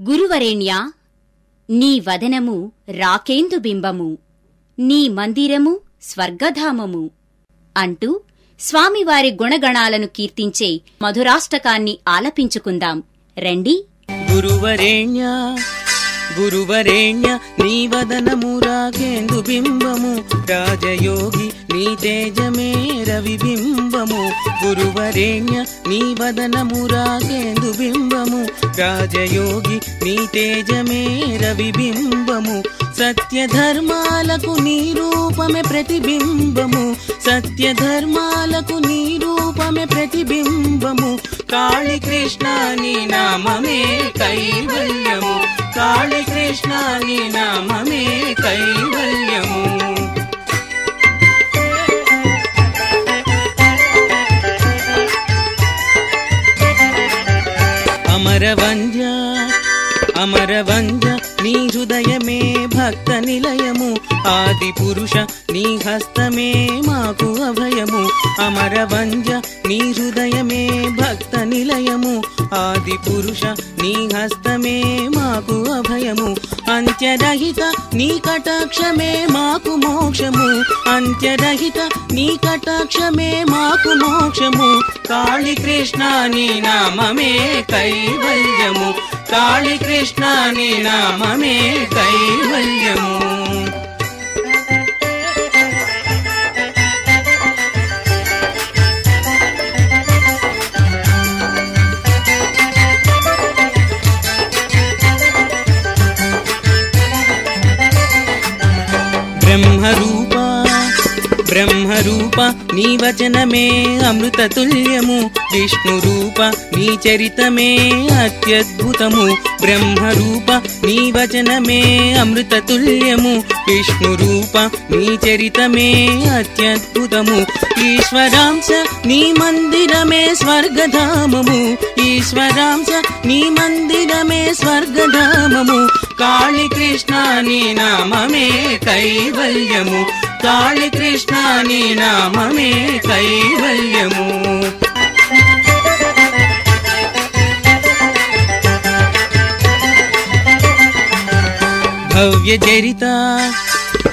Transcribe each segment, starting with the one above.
గురువరేణ్యా, నీ వదనము రాకేందు బింబము, నీ మందిరము స్వర్గధామము అంటూ స్వామివారి గుణగణాలను కీర్తించే మధురాష్టకాన్ని ఆలపించుకుందాం రండి. గురువరేణ్యా గురువరేణ్య నీ వదనము రాకేందు బింబము, రాజయోగి నీ తేజమే రవిబింబము. గురువరేణ్య నీ వదనము రాకేందు బింబము, రాజయోగి నీ తేజమే రవిబింబము. సత్యధర్మాలకు నీ రూపమే ప్రతిబింబము, సత్యధర్మాలకు నీ రూపమే ప్రతిబింబము. కాళీకృష్ణ నీ నామమే కైవల్యము, కాళీకృష్ణ నీ నామమే కైవల్యము. అమరవంద్య అమరవంద్య నీ హృదయమే భక్త నిలయము, ఆది పురుష నీ హస్తమే మాకు అభయము. అమరవంద్య నీ హృదయమే భక్త నిలయము, ఆది పురుష నీ హస్తమే మాకు అభయము. అంత్యరహిత నీ కటాక్షమే మాకు మోక్షము, అంత్యరహిత నీ కటాక్షమే మాకు మోక్షము. కాళీకృష్ణ నీ నామమే కైవల్యము, కాళీకృష్ణ నీ నామమే కైవల్యము. బ్రహ్మరూపా బ్రహ్మరూప నీ వచనమే అమృత తుల్యము, విష్ణురూప నీ చరితమే అత్యద్భుతము. బ్రహ్మరూప నీ వచనమే అమృత తుల్యము, విష్ణురూప నీ చరితమే అత్యద్భుతము. ఈశ్వరాంశ నీ మందిరమే స్వర్గధామము, ఈశ్వరాంశ నీ మందిరమే స్వర్గధామము. కాళీకృష్ణ నీ నామమే కైవల్యము, కాళీకృష్ణ నీ నామమే కైవల్యము. భవ్య చరిత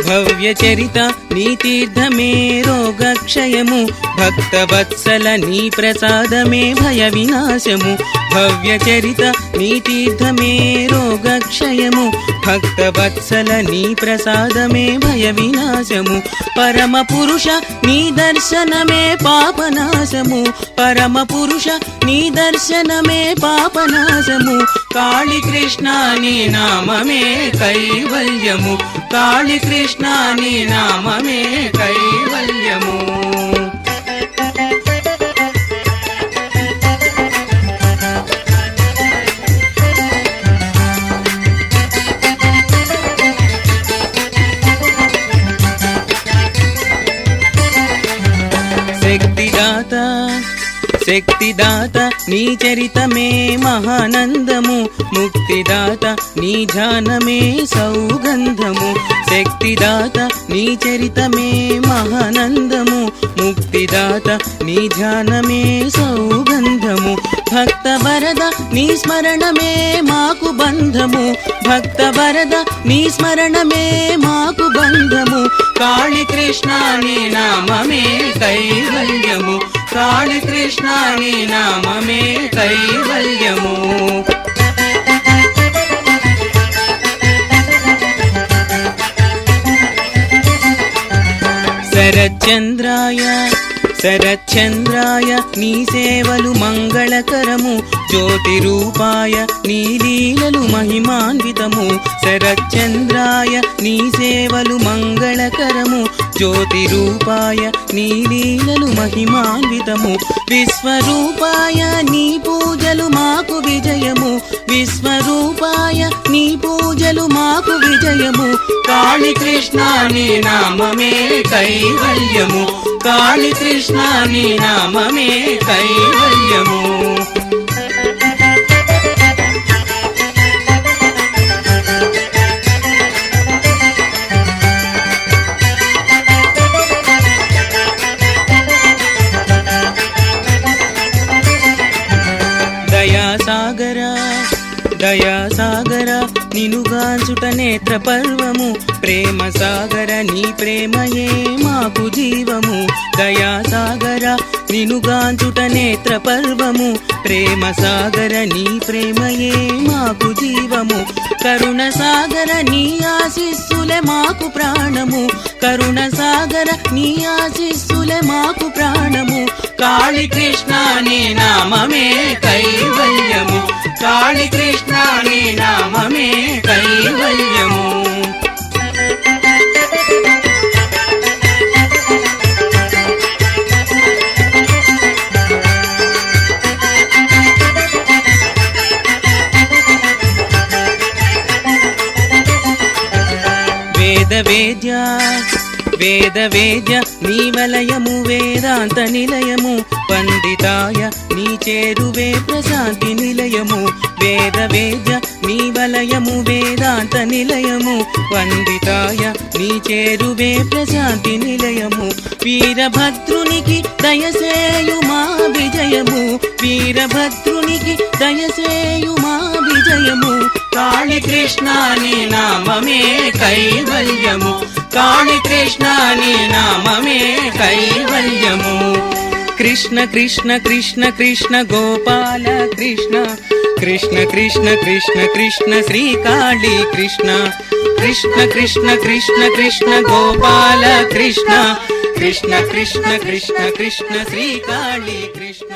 భవ్య చరిత నీ తీర్థమే రోగక్షయము, భక్తవత్సల నీ ప్రసాదమే భయ వినాశము. భవ్య చరిత నీ తీర్థమే రోగక్షయము, భక్తవత్సల నీ ప్రసాదమే భయ వినాశము. పరమ పురుష నీ దర్శనమే పాపనాశము, పరమ పురుష నీ దర్శనమే పాపనాశము. కాళీకృష్ణ నీ నామమే కైవల్యము, కాళీకృష్ణ నీ నామమే కైవల్యము. శక్తిదాత శక్తిదాత నీ చరితమే మహానందము, ముక్తిదాత నీ ధ్యానమే సౌగంధము. శక్తిదాత నీ చరితమే మహానందము, ముక్తిదాత నీ ధ్యానమే సౌగంధము. భక్త వరద నీ స్మరణమే మాకు బంధము, భక్త వరద నీ స్మరణమే మాకు బంధము. కాళీకృష్ణ నీ నామమే కైవల్యము, కాళీకృష్ణ నీ నామమే కైవల్యము. శరచంద్రాయ శరచంద్రాయ నీ సేవలు మంగళకరము, జ్యోతి రూపాయ నీ లీలలు మహిమాన్వితము. శరచంద్రాయ నీ సేవలు మంగళకరము, జ్యోతి రూపాయ నీ లీలలు మహిమాన్వితము. విశ్వరూపాయ నీ పూజలు మాకు విజయము, విశ్వరూపాయ నీ పూజలు మాకు విజయము. కాళీకృష్ణ నీ నామమే కైవల్యము, కాళీకృష్ణ నీ నామమే కైవల్యము. దయాసాగర సాగర నినుగాంచుట నేత్ర పర్వము, ప్రేమ సాగర నీ ప్రేమయే మాకు జీవము. దయా సాగర నినుగాంచుట నేత్ర పర్వము, ప్రేమ సాగర నీ ప్రేమయే మాకు జీవము. కరుణ సాగర నీ ఆశీస్సులే మాకు ప్రాణము, కరుణ సాగర నీ ఆశీస్సులే మాకు ప్రాణము. కాళీ కృష్ణ నీ నామమే కైవల్యము, కాళీ కృష్ణ నీ నామమే కైవల్యము. వేద వేద్య నీ వలయము, వేదాంత నిలయము. పండితాయ నీ చేరువే ప్రశాంతి నిలయము. వేద వేద్య నీ వలయము, వేదాంత నిలయము. పండితాయ నీ చేరువే ప్రశాంతి నిలయము. వీరభద్రునికి దయసేయు మా విజయము, వీరభద్రునికి దయసేయు మా విజయము. కాళీ కృష్ణ నీ నామమే కైవల్యము, కాళీ కృష్ణ నీ నామమే కైవల్యము. కృష్ణ కృష్ణ కృష్ణ కృష్ణ గోపాల కృష్ణ, కృష్ణ కృష్ణ కృష్ణ కృష్ణ శ్రీ కాళీ కృష్ణ. కృష్ణ కృష్ణ కృష్ణ కృష్ణ గోపాల కృష్ణ, కృష్ణ కృష్ణ కృష్ణ కృష్ణ శ్రీ కాళీ కృష్ణ.